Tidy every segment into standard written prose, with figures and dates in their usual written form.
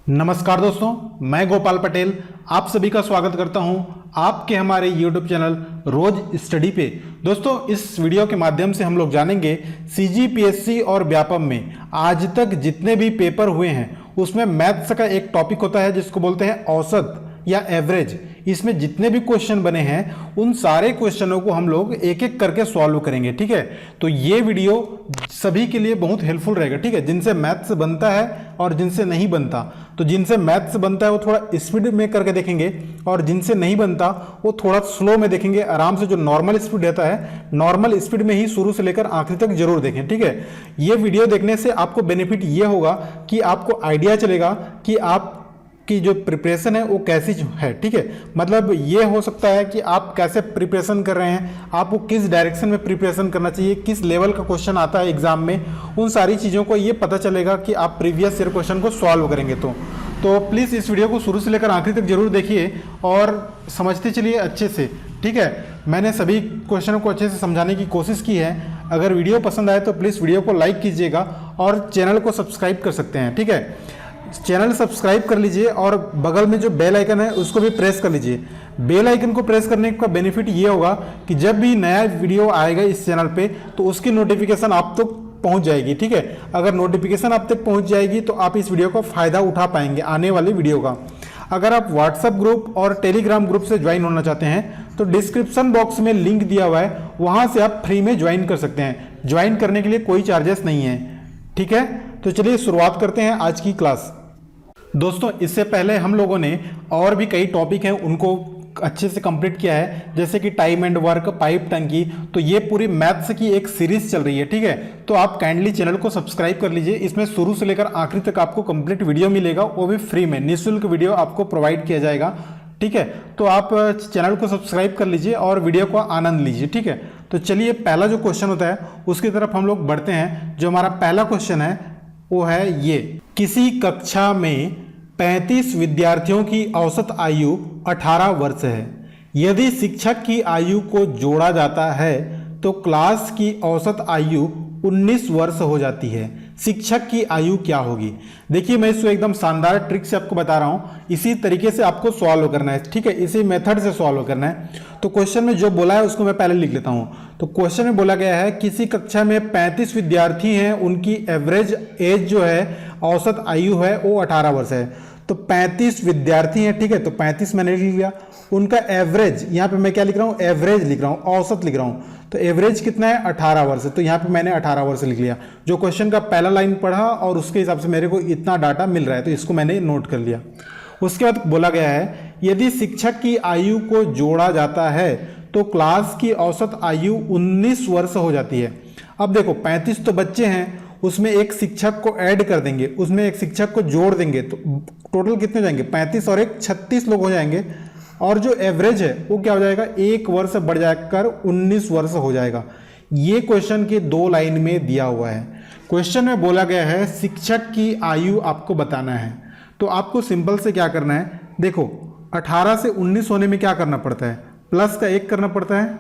नमस्कार दोस्तों, मैं गोपाल पटेल आप सभी का स्वागत करता हूं आपके हमारे YouTube चैनल रोज स्टडी पे। दोस्तों, इस वीडियो के माध्यम से हम लोग जानेंगे CGPSC और व्यापम में आज तक जितने भी पेपर हुए हैं उसमें मैथ्स का एक टॉपिक होता है जिसको बोलते हैं औसत या एवरेज। इसमें जितने भी क्वेश्चन बने हैं उन सारे क्वेश्चनों को हम लोग एक एक करके सॉल्व करेंगे। ठीक है, तो ये वीडियो सभी के लिए बहुत हेल्पफुल रहेगा। ठीक है, जिनसे मैथ्स बनता है और जिनसे नहीं बनता, तो जिनसे मैथ्स बनता है वो थोड़ा स्पीड में करके देखेंगे और जिनसे नहीं बनता वो थोड़ा स्लो में देखेंगे। आराम से जो नॉर्मल स्पीड रहता है नॉर्मल स्पीड में ही शुरू से लेकर आखिरी तक जरूर देखें। ठीक है, ये वीडियो देखने से आपको बेनिफिट ये होगा कि आपको आइडिया चलेगा कि आप की जो प्रिपरेशन है वो कैसी है। ठीक है, मतलब ये हो सकता है कि आप कैसे प्रिपरेशन कर रहे हैं, आपको किस डायरेक्शन में प्रिपरेशन करना चाहिए, किस लेवल का क्वेश्चन आता है एग्जाम में, उन सारी चीज़ों को ये पता चलेगा कि आप प्रीवियस ईयर क्वेश्चन को सॉल्व करेंगे। तो प्लीज़ इस वीडियो को शुरू से लेकर आखिरी तक जरूर देखिए और समझते चलिए अच्छे से। ठीक है, मैंने सभी क्वेश्चनों को अच्छे से समझाने की कोशिश की है। अगर वीडियो पसंद आए तो प्लीज़ वीडियो को लाइक कीजिएगा और चैनल को सब्सक्राइब कर सकते हैं। ठीक है, चैनल सब्सक्राइब कर लीजिए और बगल में जो बेल आइकन है उसको भी प्रेस कर लीजिए। बेल आइकन को प्रेस करने का बेनिफिट ये होगा कि जब भी नया वीडियो आएगा इस चैनल पे तो उसकी नोटिफिकेशन आप तक पहुंच जाएगी। ठीक है, अगर नोटिफिकेशन आप तक पहुंच जाएगी तो आप इस वीडियो का फ़ायदा उठा पाएंगे आने वाली वीडियो का। अगर आप व्हाट्सएप ग्रुप और टेलीग्राम ग्रुप से ज्वाइन होना चाहते हैं तो डिस्क्रिप्शन बॉक्स में लिंक दिया हुआ है, वहाँ से आप फ्री में ज्वाइन कर सकते हैं। ज्वाइन करने के लिए कोई चार्जेस नहीं है। ठीक है, तो चलिए शुरुआत करते हैं आज की क्लास। दोस्तों, इससे पहले हम लोगों ने और भी कई टॉपिक हैं उनको अच्छे से कंप्लीट किया है, जैसे कि टाइम एंड वर्क, पाइप टंकी। तो ये पूरी मैथ्स की एक सीरीज चल रही है। ठीक है, तो आप काइंडली चैनल को सब्सक्राइब कर लीजिए। इसमें शुरू से लेकर आखिरी तक आपको कंप्लीट वीडियो मिलेगा, वो भी फ्री में निःशुल्क वीडियो आपको प्रोवाइड किया जाएगा। ठीक है, तो आप चैनल को सब्सक्राइब कर लीजिए और वीडियो का आनंद लीजिए। ठीक है, तो चलिए पहला जो क्वेश्चन होता है उसकी तरफ हम लोग बढ़ते हैं। जो हमारा पहला क्वेश्चन है वो है ये, किसी कक्षा में 35 विद्यार्थियों की औसत आयु 18 वर्ष है। यदि शिक्षक की आयु को जोड़ा जाता है तो क्लास की औसत आयु 19 वर्ष हो जाती है। शिक्षक की आयु क्या होगी? देखिए, मैं इसको एकदम शानदार ट्रिक से आपको बता रहा हूँ, इसी तरीके से आपको सॉल्व करना है। ठीक है, इसी मेथड से सॉल्व करना है। तो क्वेश्चन में जो बोला है उसको मैं पहले लिख लेता हूँ। तो क्वेश्चन में बोला गया है किसी कक्षा में 35 विद्यार्थी हैं, उनकी एवरेज एज जो है, औसत आयु है वो 18 वर्ष है। तो 35 विद्यार्थी हैं। ठीक है, तो 35 मैंने लिख लिया। उनका एवरेज, यहाँ पे मैं क्या लिख रहा हूँ, एवरेज लिख रहा हूँ, औसत लिख रहा हूँ। तो एवरेज कितना है, 18 वर्ष। तो यहाँ पे मैंने 18 वर्ष लिख लिया। जो क्वेश्चन का पहला लाइन पढ़ा और उसके हिसाब से मेरे को इतना डाटा मिल रहा है, तो इसको मैंने नोट कर लिया। उसके बाद बोला गया है यदि शिक्षक की आयु को जोड़ा जाता है तो क्लास की औसत आयु 19 वर्ष हो जाती है। अब देखो, 35 तो बच्चे हैं, उसमें एक शिक्षक को ऐड कर देंगे, उसमें एक शिक्षक को जोड़ देंगे, तो टोटल कितने जाएंगे, 35 और एक 36 लोग हो जाएंगे। और जो एवरेज है वो क्या हो जाएगा, 1 वर्ष बढ़ जाकर 19 वर्ष हो जाएगा। ये क्वेश्चन के 2 लाइन में दिया हुआ है। क्वेश्चन में बोला गया है शिक्षक की आयु आपको बताना है। तो आपको सिंपल से क्या करना है, देखो 18 से 19 होने में क्या करना पड़ता है, प्लस का 1 करना पड़ता है,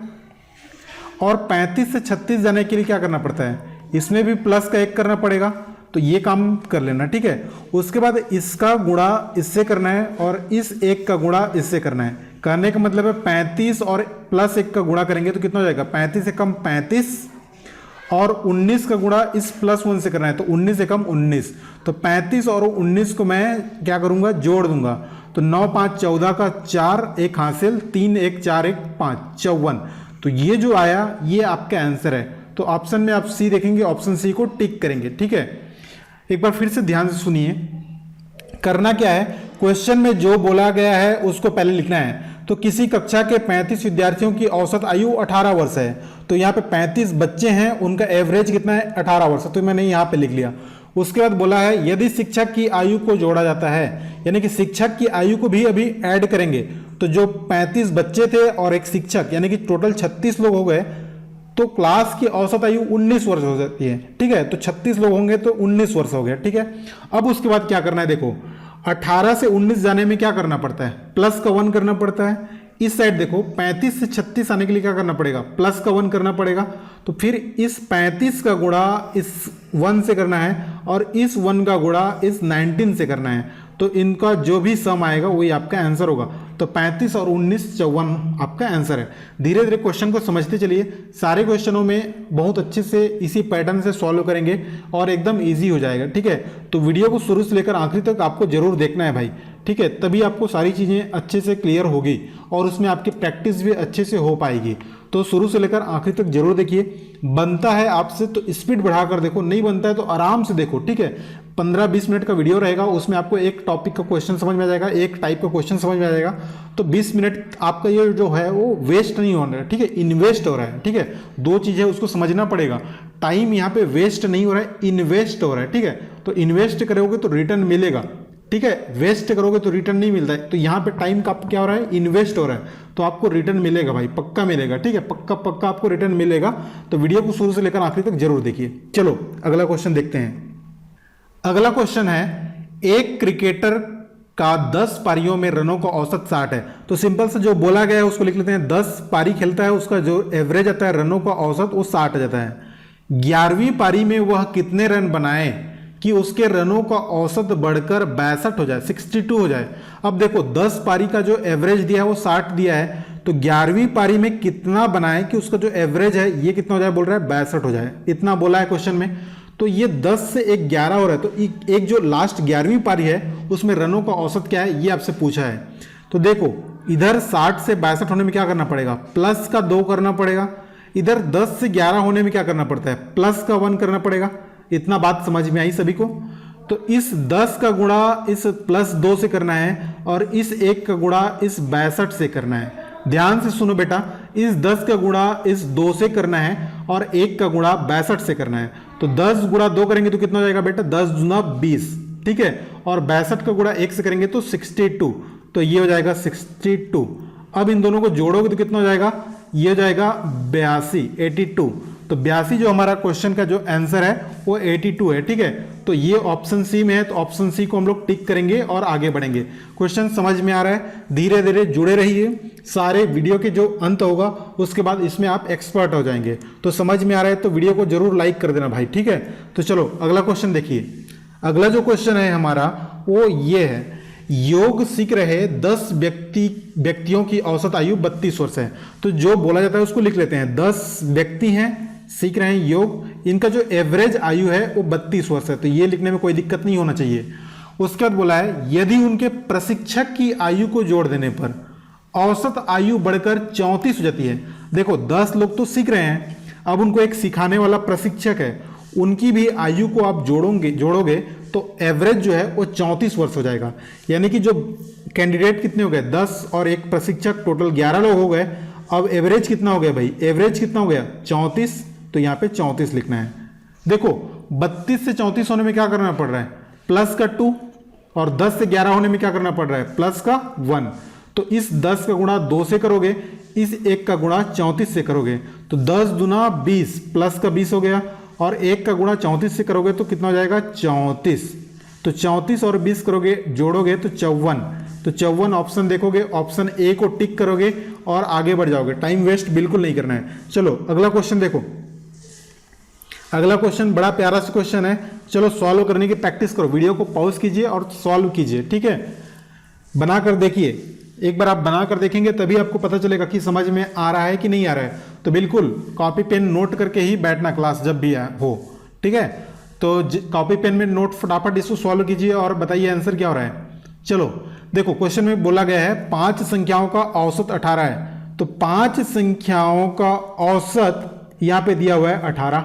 और 35 से 36 जाने के लिए क्या करना पड़ता है, इसमें भी प्लस का 1 करना पड़ेगा। तो ये काम कर लेना। ठीक है, उसके बाद इसका गुणा इससे करना है और इस 1 का गुणा इससे करना है। करने का मतलब है 35 और प्लस 1 का गुणा करेंगे तो कितना हो जाएगा, 35 से कम 35 और 19 का गुणा इस +1 से करना है, तो 19 से कम 19। तो 35 और 19 को मैं क्या करूंगा, जोड़ दूंगा। तो 9 5 14 का 4, 1 हासिल, 3 1 4 1 5 54। तो ये जो आया ये आपका आंसर है। तो ऑप्शन में आप सी देखेंगे, ऑप्शन सी को टिक करेंगे। ठीक है, एक बार फिर से ध्यान से सुनिए। करना क्या है, क्वेश्चन में जो बोला गया है उसको पहले लिखना है। तो किसी कक्षा के 35 विद्यार्थियों की औसत आयु 18 वर्ष है। तो यहाँ पे 35 बच्चे हैं, उनका एवरेज कितना है, 18 वर्ष। तो मैंने यहाँ पे लिख लिया। उसके बाद बोला है यदि शिक्षक की आयु को जोड़ा जाता है, यानी कि शिक्षक की आयु को भी अभी ऐड करेंगे। तो जो 35 बच्चे थे और एक शिक्षक, यानी कि टोटल 36 लोग हो गए, तो क्लास की औसत आयु 19 वर्ष हो जाती है। ठीक है, तो 36 लोग होंगे तो 19 वर्ष हो गया। ठीक है, अब उसके बाद क्या करना है, देखो 18 से 19 जाने में क्या करना पड़ता है, प्लस का 1 करना पड़ता है। इस साइड देखो 35 से 36 आने के लिए क्या करना पड़ेगा, प्लस का 1 करना पड़ेगा। तो फिर इस 35 का गुणा इस 1 से करना है और इस 1 का गुणा इस 19 से करना है। तो इनका जो भी सम आएगा वही आपका आंसर होगा। तो 35 और 19 54 आपका आंसर है। धीरे धीरे क्वेश्चन को समझते चलिए, सारे क्वेश्चनों में बहुत अच्छे से इसी पैटर्न से सॉल्व करेंगे और एकदम इजी हो जाएगा, ठीक है। तो वीडियो को शुरू से लेकर आखिरी तक आपको जरूर देखना है भाई, ठीक है, तभी आपको सारी चीज़ें अच्छे से क्लियर होगी और उसमें आपकी प्रैक्टिस भी अच्छे से हो पाएगी। तो शुरू से लेकर आखिरी तक जरूर देखिए। बनता है आपसे तो स्पीड बढ़ाकर देखो, नहीं बनता है तो आराम से देखो, ठीक है। 15-20 मिनट का वीडियो रहेगा, उसमें आपको एक टॉपिक का क्वेश्चन समझ में आ जाएगा, एक टाइप का क्वेश्चन समझ में आ जाएगा। तो 20 मिनट आपका ये जो है वो वेस्ट नहीं हो रहा है, ठीक है, इन्वेस्ट हो रहा है, ठीक है। दो चीज़ है उसको समझना पड़ेगा, टाइम यहाँ पे वेस्ट नहीं हो रहा है, इन्वेस्ट हो रहा है, ठीक है। तो इन्वेस्ट करोगे तो रिटर्न मिलेगा, ठीक है, वेस्ट करोगे तो रिटर्न नहीं मिलता है। तो यहाँ पे टाइम का क्या हो रहा है, इन्वेस्ट हो रहा है, तो आपको रिटर्न मिलेगा भाई, पक्का मिलेगा, ठीक है, पक्का पक्का आपको रिटर्न मिलेगा। तो वीडियो को शुरू से लेकर आखिरी तक जरूर देखिए। चलो अगला क्वेश्चन देखते हैं। अगला क्वेश्चन है, एक क्रिकेटर का 10 पारियों में रनों का औसत 60 है। तो सिंपल से जो बोला गया है उसको लिख लेते हैं। 10 पारी खेलता है, उसका जो एवरेज आता है रनों का औसत वो 60 आ जाता है। 11वीं पारी में वह कितने रन बनाए कि उसके रनों का औसत बढ़कर 62 हो जाए, 62 हो जाए। अब देखो 10 पारी का जो एवरेज दिया है वो 60 दिया है, तो 11वीं पारी में कितना बनाए कि उसका जो एवरेज है ये कितना हो जाए, बोल रहा है 62 हो जाए, इतना बोला है क्वेश्चन में। तो ये 10 से एक 11 हो रहा है, तो एक जो लास्ट 11वीं पारी है उसमें रनों का औसत क्या है ये आपसे पूछा है। तो देखो इधर 60 से 62 होने में क्या करना पड़ेगा, प्लस का 2 करना पड़ेगा। इधर 10 से 11 होने में क्या करना पड़ता है, प्लस का 1 करना पड़ेगा। इतना बात समझ में आई सभी को। तो इस 10 का गुणा इस प्लस 2 से करना है और इस 1 का गुणा इस 62 से करना है। ध्यान से सुनो बेटा, इस 10 का गुणा इस 2 से करना है और 1 का गुणा 62 से करना है। तो 10 गुणा 2 करेंगे तो कितना हो जाएगा बेटा, 10 दूना 20, ठीक है। और 62 का गुणा 1 से करेंगे तो 62, तो ये हो जाएगा 62। अब इन दोनों को जोड़ोगे तो कितना हो जाएगा, ये हो जाएगा 82, 82। तो 82 जो हमारा क्वेश्चन का जो आंसर है वो 82 है, ठीक है। तो ये ऑप्शन सी में है, तो ऑप्शन सी को हम लोग टिक करेंगे और आगे बढ़ेंगे। क्वेश्चन समझ में आ रहा है, धीरे धीरे जुड़े रहिए, सारे वीडियो के जो अंत होगा उसके बाद इसमें आप एक्सपर्ट हो जाएंगे। तो समझ में आ रहा है तो वीडियो को जरूर लाइक कर देना भाई, ठीक है। तो चलो अगला क्वेश्चन देखिए। अगला जो क्वेश्चन है हमारा वो ये है, योग सीख रहे 10 व्यक्तियों की औसत आयु 32 वर्ष है। तो जो बोला जाता है उसको लिख लेते हैं। 10 व्यक्ति हैं, सीख रहे हैं योग, इनका जो एवरेज आयु है वो 32 वर्ष है। तो ये लिखने में कोई दिक्कत नहीं होना चाहिए। उसके बाद बोला है, यदि उनके प्रशिक्षक की आयु को जोड़ देने पर औसत आयु बढ़कर 34 हो जाती है। देखो 10 लोग तो सीख रहे हैं, अब उनको एक सिखाने वाला प्रशिक्षक है, उनकी भी आयु को आप जोड़ोगे तो एवरेज जो है वो 34 वर्ष हो जाएगा। यानी कि जो कैंडिडेट कितने हो गए, 10 और एक प्रशिक्षक, टोटल 11 लोग हो गए। अब एवरेज कितना हो गया भाई, एवरेज कितना हो गया 34, तो यहाँ पे 34 लिखना है। देखो 32 से 34 होने में क्या करना पड़ रहा है, प्लस का 2, और 10 से 11 होने में क्या करना पड़ रहा है, प्लस का 1। तो इस 10 का गुणा 2 से करोगे, इस 1 का गुणा 34 से करोगे, तो 10 दूना 20, प्लस का 20 हो गया, और 1 का गुणा 34 से करोगे तो कितना हो जाएगा 34। तो 34 और 20 करोगे, जोड़ोगे तो 54। तो 54 ऑप्शन देखोगे, ऑप्शन ए को टिक करोगे और आगे बढ़ जाओगे। टाइम वेस्ट बिल्कुल नहीं करना है। चलो अगला क्वेश्चन देखो। अगला क्वेश्चन बड़ा प्यारा सा क्वेश्चन है, चलो सॉल्व करने की प्रैक्टिस करो। वीडियो को पॉज कीजिए और सॉल्व कीजिए, ठीक है। बनाकर देखिए, एक बार आप बनाकर देखेंगे तभी आपको पता चलेगा कि समझ में आ रहा है कि नहीं आ रहा है। तो बिल्कुल कॉपी पेन नोट करके ही बैठना क्लास जब भी हो, ठीक है। तो कॉपी पेन में नोट फटाफट इसको सॉल्व कीजिए और बताइए आंसर क्या हो रहा है। चलो देखो क्वेश्चन में बोला गया है 5 संख्याओं का औसत 18 है। तो 5 संख्याओं का औसत यहाँ पे दिया हुआ है 18।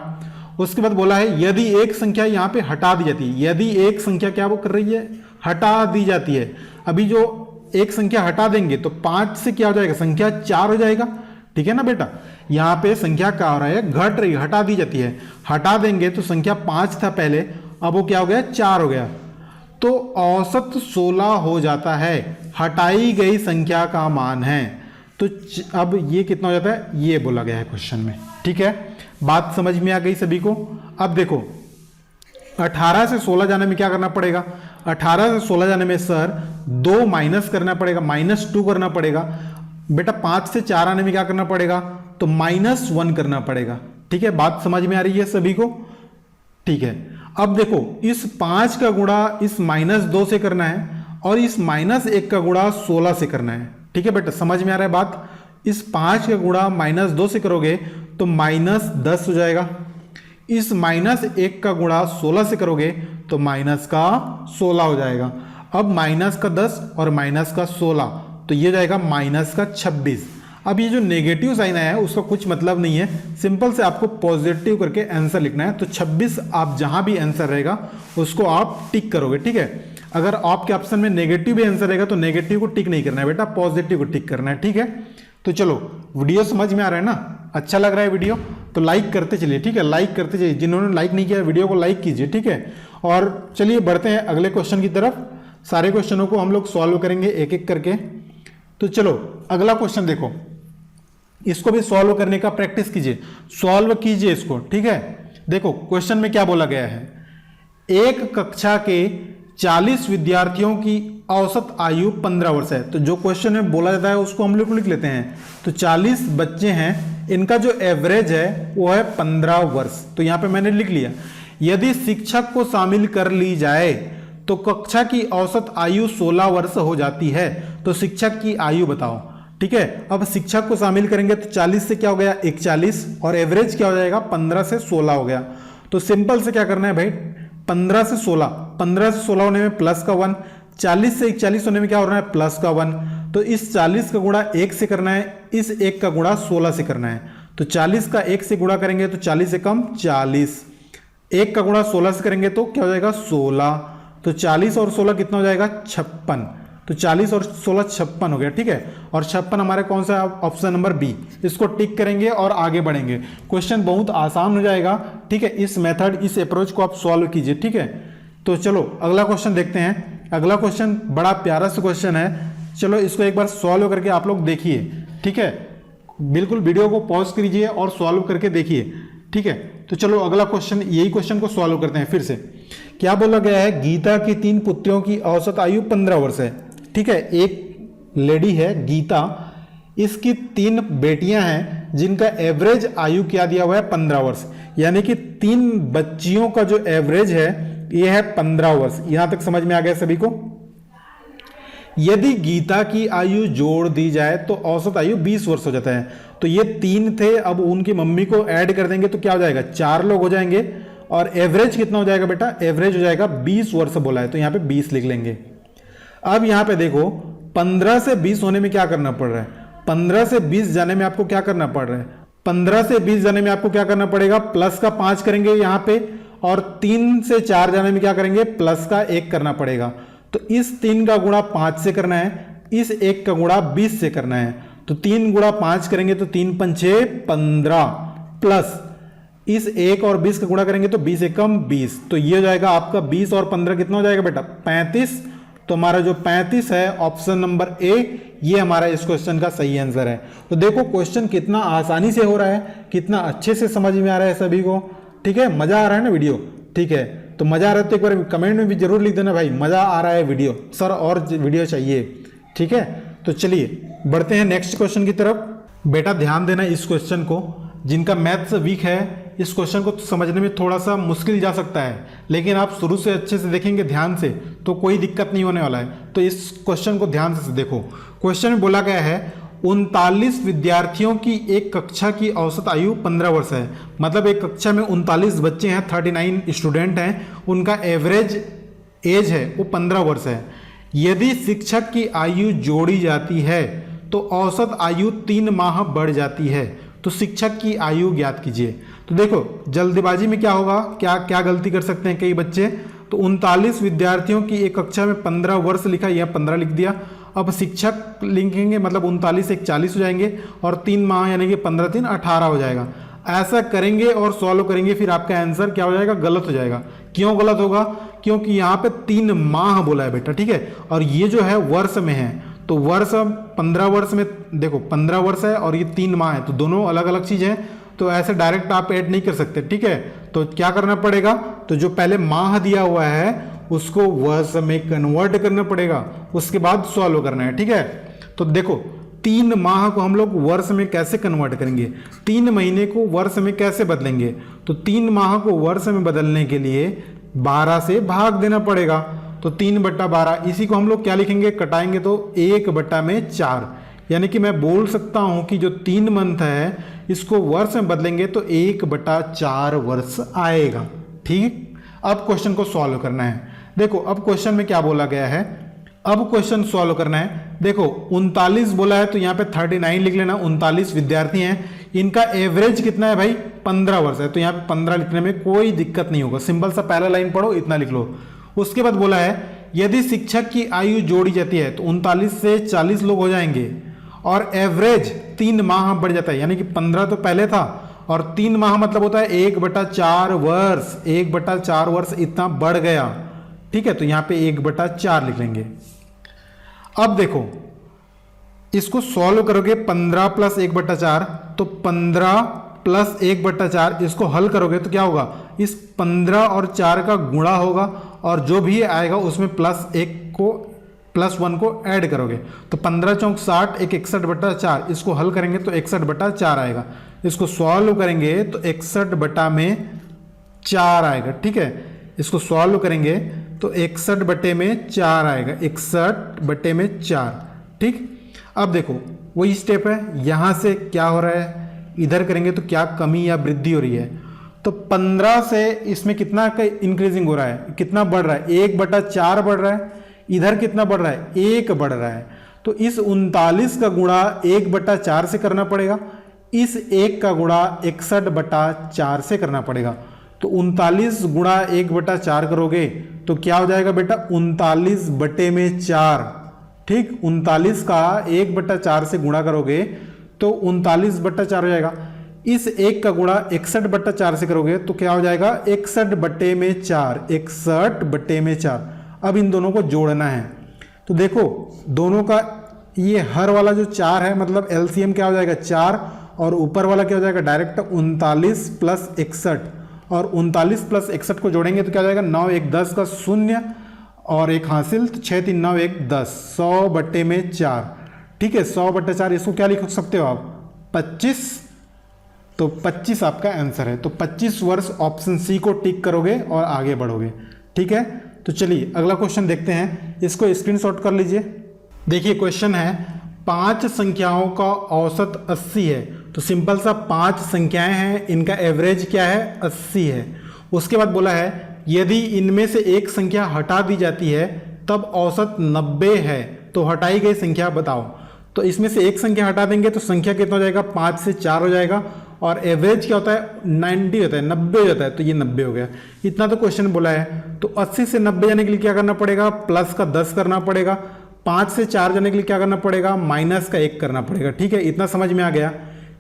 उसके बाद बोला है यदि एक संख्या यहाँ पे हटा दी जाती है, यदि एक संख्या क्या वो कर रही है, हटा दी जाती है। अभी जो एक संख्या हटा देंगे तो 5 से क्या हो जाएगा, संख्या 4 हो जाएगा, ठीक है ना बेटा। यहाँ पे संख्या क्या हो रहा है, घट रही, हटा दी जाती है। हटा देंगे तो संख्या 5 था पहले, अब वो क्या हो गया 4 हो गया, तो औसत 16 हो जाता है। हटाई गई संख्या का मान है। तो अब ये कितना हो जाता है, ये बोला गया है क्वेश्चन में, ठीक है। बात समझ में आ गई सभी को। अब देखो 18 से 16 जाने में क्या करना पड़ेगा, 18 से 16 जाने में सर 2 माइनस करना पड़ेगा, -2 करना पड़ेगा बेटा। 5 से 4 आने में क्या करना पड़ेगा, तो -1 करना पड़ेगा, ठीक है। बात समझ में आ रही है सभी को, ठीक है। अब देखो इस 5 का गुणा इस -2 से करना है और इस -1 का गुणा 16 से करना है। ठीक है बेटा, समझ में आ रहा है बात। इस 5 का गुणा -2 से करोगे तो -10 हो जाएगा। इस -1 का गुणा 16 से करोगे तो -16 हो जाएगा। अब -10 और -16 तो ये जाएगा -26। अब ये जो नेगेटिव साइन आया है उसका कुछ मतलब नहीं है, सिंपल से आपको पॉजिटिव करके आंसर लिखना है। तो 26 आप जहां भी आंसर रहेगा उसको आप टिक करोगे। ठीक है, अगर आपके ऑप्शन में नेगेटिव भी आंसर रहेगा तो नेगेटिव को टिक नहीं करना है बेटा, पॉजिटिव को टिक करना है। ठीक है, तो चलो वीडियो समझ में आ रहा है ना, अच्छा लग रहा है वीडियो तो लाइक करते चलिए। ठीक है, लाइक करते चलिए, जिन्होंने लाइक नहीं किया वीडियो को लाइक कीजिए। ठीक है, और चलिए बढ़ते हैं अगले क्वेश्चन की तरफ। सारे क्वेश्चनों को हम लोग सॉल्व करेंगे एक एक करके। तो चलो अगला क्वेश्चन देखो, इसको भी सॉल्व करने का प्रैक्टिस कीजिए, सॉल्व कीजिए इसको। ठीक है, देखो क्वेश्चन में क्या बोला गया है, एक कक्षा के 40 विद्यार्थियों की औसत आयु 15 वर्ष है। तो जो क्वेश्चन में बोला जाता है उसको हम लोग लिख लेते हैं। तो 40 बच्चे हैं, इनका जो एवरेज है वो है 15 वर्ष। तो यहां पे मैंने लिख लिया। यदि शिक्षक को शामिल कर ली जाए तो कक्षा की औसत आयु 16 वर्ष हो जाती है। तो शिक्षक की आयु बताओ। ठीक है, अब शिक्षक को शामिल करेंगे तो 40 से क्या हो गया 41 और एवरेज क्या हो जाएगा 15 से 16 हो गया। तो सिंपल से क्या करना है भाई, 15 से 16 होने में प्लस का 1, 40 से 41 होने में क्या हो रहा है प्लस का 1। तो इस 40 का गुणा 1 से करना है, इस 1 का गुणा 16 से करना है। तो 40 का 1 से गुणा करेंगे तो 40 से कम 40, 1 का गुणा 16 से करेंगे तो क्या हो जाएगा 16। तो 40 और 16 कितना हो जाएगा 56। तो 40 और 16 56 हो गया। ठीक है, और 56 हमारे कौन सा ऑप्शन नंबर बी, इसको टिक करेंगे और आगे बढ़ेंगे। क्वेश्चन बहुत आसान हो जाएगा। ठीक है, इस मेथड इस अप्रोच को आप सॉल्व कीजिए। ठीक है, तो चलो अगला क्वेश्चन देखते हैं। अगला क्वेश्चन बड़ा प्यारा सा क्वेश्चन है, चलो इसको एक बार सॉल्व करके आप लोग देखिए। ठीक है, बिल्कुल वीडियो को पॉज कीजिए और सॉल्व करके देखिए। ठीक है, तो चलो अगला क्वेश्चन, यही क्वेश्चन को सॉल्व करते हैं फिर से। क्या बोला गया है, गीता की 3 पुत्रियों की औसत आयु 15 वर्ष है। ठीक है, एक लेडी है गीता, इसकी 3 बेटियां हैं जिनका एवरेज आयु क्या दिया हुआ है 15 वर्ष, यानी कि 3 बच्चियों का जो एवरेज है ये है 15 वर्ष। यहां तक समझ में आ गया सभी को। यदि गीता की आयु जोड़ दी जाए तो औसत आयु 20 वर्ष हो जाता है। तो ये 3 थे, अब उनकी मम्मी को ऐड कर देंगे तो क्या हो जाएगा 4 लोग हो जाएंगे। और एवरेज कितना हो जाएगा बेटा, एवरेज हो जाएगा 20 वर्ष बोला है तो यहां पे 20 लिख लेंगे। अब यहां पे देखो 15 से 20 होने में क्या करना पड़ रहा है, 15 से 20 जाने में आपको क्या करना पड़ रहा है, 15 से 20 जाने में आपको क्या करना पड़ेगा, प्लस का 5 करेंगे यहां पे, और 3 से 4 जाने में क्या करेंगे प्लस का 1 करना पड़ेगा। तो इस 3 का गुणा 5 से करना है, इस 1 का गुणा 20 से करना है। तो 3 गुणा 5 करेंगे तो 3 पंचे 15, प्लस इस 1 और 20 का गुणा करेंगे तो 20 एकम 20। तो ये हो जाएगा आपका 20 और 15 कितना हो जाएगा बेटा 35। तो हमारा जो 35 है ऑप्शन नंबर ए, ये हमारा इस क्वेश्चन का सही आंसर है। तो देखो क्वेश्चन कितना आसानी से हो रहा है, कितना अच्छे से समझ में आ रहा है सभी को। ठीक है, मजा आ रहा है ना वीडियो। ठीक है, तो मजा आ रहा है तो एक बार कमेंट में भी जरूर लिख देना भाई मजा आ रहा है वीडियो, सर और वीडियो चाहिए। ठीक है, तो चलिए बढ़ते हैं नेक्स्ट क्वेश्चन की तरफ। बेटा ध्यान देना इस क्वेश्चन को, जिनका मैथ्स वीक है इस क्वेश्चन को समझने में थोड़ा सा मुश्किल जा सकता है, लेकिन आप शुरू से अच्छे से देखेंगे ध्यान से तो कोई दिक्कत नहीं होने वाला है। तो इस क्वेश्चन को ध्यान से देखो। क्वेश्चन में बोला गया है 39 विद्यार्थियों की एक कक्षा की औसत आयु 15 वर्ष है। मतलब एक कक्षा में 39 बच्चे हैं, 39 स्टूडेंट हैं, उनका एवरेज एज है वो 15 वर्ष है। यदि शिक्षक की आयु जोड़ी जाती है तो औसत आयु 3 माह बढ़ जाती है। तो शिक्षक की आयु ज्ञात कीजिए। तो देखो जल्दबाजी में क्या होगा, क्या क्या गलती कर सकते हैं कई बच्चे। तो 39 विद्यार्थियों की एक कक्षा में 15 वर्ष लिखा, यह 15 लिख दिया। अब शिक्षक लिखेंगे मतलब 39 से 40 हो जाएंगे, और 3 माह यानी कि 15 3 18 हो जाएगा। ऐसा करेंगे और सॉल्व करेंगे, फिर आपका आंसर क्या हो जाएगा गलत हो जाएगा। क्यों गलत होगा, क्योंकि यहाँ पे 3 माह बोला है बेटा। ठीक है, और ये जो है वर्ष में है, तो वर्ष 15 वर्ष में देखो 15 वर्ष है और ये 3 माह है, तो दोनों अलग अलग चीज है। तो ऐसे डायरेक्ट आप ऐड नहीं कर सकते। ठीक है, तो क्या करना पड़ेगा, तो जो पहले माह दिया हुआ है उसको वर्ष में कन्वर्ट करना पड़ेगा, उसके बाद सॉल्व करना है। ठीक है, तो देखो 3 माह को हम लोग वर्ष में कैसे कन्वर्ट करेंगे, 3 महीने को वर्ष में कैसे बदलेंगे। तो 3 माह को वर्ष में बदलने के लिए 12 से भाग देना पड़ेगा। तो 3/12, इसी को हम लोग क्या लिखेंगे, कटाएंगे तो 1/4, यानी कि मैं बोल सकता हूं कि जो 3 मंथ है इसको वर्ष में बदलेंगे तो 1/4 वर्ष आएगा। ठीक, अब क्वेश्चन को सॉल्व करना है। देखो अब क्वेश्चन में क्या बोला गया है, अब क्वेश्चन सॉल्व करना है। देखो 39 बोला है तो यहाँ पे 39 लिख लेना। 39 विद्यार्थी हैं, इनका एवरेज कितना है भाई, 15 वर्ष है, तो यहाँ पे 15 लिखने में कोई दिक्कत नहीं होगा। सिंपल सा पहला लाइन पढ़ो, इतना लिख लो। उसके बाद बोला है यदि शिक्षक की आयु जोड़ी जाती है तो 39 से 40 लोग हो जाएंगे और एवरेज 3 माह बढ़ जाता है, यानी कि 15 तो पहले था और 3 माह मतलब होता है 1/4 वर्ष, 1/4 वर्ष इतना बढ़ गया। ठीक है, तो यहाँ पे 1/4 लिख लेंगे। अब देखो इसको सॉल्व करोगे, 15 + 1/4, तो 15 + 1/4, इसको हल करोगे तो क्या होगा, इस 15 और 4 का गुणा होगा और जो भी आएगा उसमें +1 को ऐड करोगे तो 15 चौक 60, 61/4, इसको हल करेंगे तो 61/4 आएगा। इसको सॉल्व करेंगे तो 61/4 आएगा। ठीक है, इसको सॉल्व करेंगे तो 61/4 आएगा, 61/4। ठीक, अब देखो वही स्टेप है, यहां से क्या हो रहा है, इधर करेंगे तो क्या कमी या वृद्धि हो रही है, तो 15 से इसमें कितना का इंक्रीजिंग हो रहा है, कितना बढ़ रहा है, 1/4 बढ़ रहा है, इधर कितना बढ़ रहा है, 1 बढ़ रहा है। तो इस 39 का गुणा 1/4 से करना पड़ेगा, इस 1 का गुणा 61/4 से करना पड़ेगा। तो 39 गुणा 1/4 करोगे तो क्या हो जाएगा बेटा, 39/4। ठीक, 39 का 1/4 से गुणा करोगे तो 39/4 हो जाएगा। इस 1 का गुणा 61/4 से करोगे तो क्या हो जाएगा, 61/4, 61/4। अब इन दोनों को जोड़ना है तो देखो दोनों का ये हर वाला जो 4 है मतलब एलसीएम क्या हो जाएगा 4 और ऊपर वाला क्या हो जाएगा डायरेक्ट 39 + 61 और 39 + 61 को जोड़ेंगे तो क्या हो जाएगा 9 1 10 का 0 और 1 हासिल तो 6 3 9 1 10, 100/4। ठीक है, 100/4, इसको क्या लिख सकते हो आप 25, तो 25 आपका आंसर है। तो 25 वर्ष ऑप्शन सी को टिक करोगे और आगे बढ़ोगे। ठीक है, तो चलिए अगला क्वेश्चन देखते हैं, इसको स्क्रीनशॉट कर लीजिए। देखिए क्वेश्चन है 5 संख्याओं का औसत 80 है, तो सिंपल सा 5 संख्याएं हैं, इनका एवरेज क्या है 80 है। उसके बाद बोला है यदि इनमें से एक संख्या हटा दी जाती है तब औसत 90 है, तो हटाई गई संख्या बताओ। तो इसमें से एक संख्या हटा देंगे तो संख्या कितना हो जाएगा 5 से 4 हो जाएगा और एवरेज क्या होता है 90 होता है, 90 हो जाता है, तो ये 90 हो गया। इतना तो क्वेश्चन बोला है। तो 80 से 90 जाने के लिए क्या करना पड़ेगा, प्लस का 10 करना पड़ेगा। 5 से 4 जाने के लिए क्या करना पड़ेगा, माइनस का 1 करना पड़ेगा। ठीक है, इतना समझ में आ गया।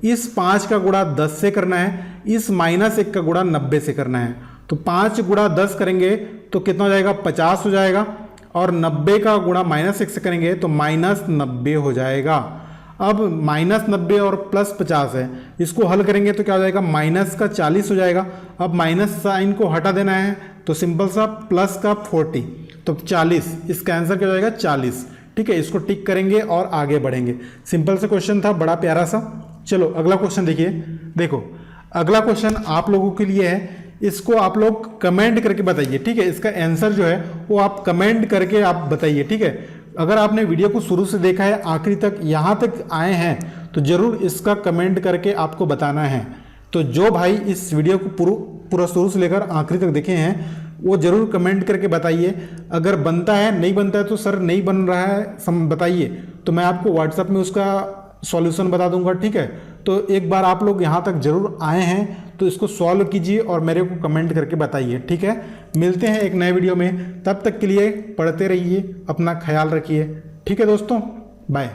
इस 5 का गुणा 10 से करना है, इस -1 का गुणा 90 से करना है। तो 5 गुणा 10 करेंगे तो कितना हो जाएगा 50 हो जाएगा और 90 का गुणा -1 से करेंगे तो -90 हो जाएगा। अब -90 और +50 है, इसको हल करेंगे तो क्या हो जाएगा माइनस का 40 हो जाएगा। अब माइनस साइन को हटा देना है तो सिंपल सा प्लस का 40, तो 40, इसका आंसर क्या हो जाएगा 40। ठीक है, इसको टिक करेंगे और आगे बढ़ेंगे। सिंपल सा क्वेश्चन था, बड़ा प्यारा सा। चलो अगला क्वेश्चन देखिए। देखो अगला क्वेश्चन आप लोगों के लिए है, इसको आप लोग कमेंट करके बताइए। ठीक है, इसका आंसर जो है वो आप कमेंट करके आप बताइए। ठीक है, अगर आपने वीडियो को शुरू से देखा है आखिरी तक यहाँ तक आए हैं तो जरूर इसका कमेंट करके आपको बताना है। तो जो भाई इस वीडियो को पूरा शुरू से लेकर आखिरी तक देखे हैं वो जरूर कमेंट करके बताइए। अगर बनता है, नहीं बनता है तो सर नहीं बन रहा है बताइए, तो मैं आपको व्हाट्सएप में उसका सॉल्यूशन बता दूंगा। ठीक है, तो एक बार आप लोग यहाँ तक जरूर आए हैं तो इसको सॉल्व कीजिए और मेरे को कमेंट करके बताइए। ठीक है, मिलते हैं एक नए वीडियो में, तब तक के लिए पढ़ते रहिए, अपना ख्याल रखिए। ठीक है दोस्तों, बाय।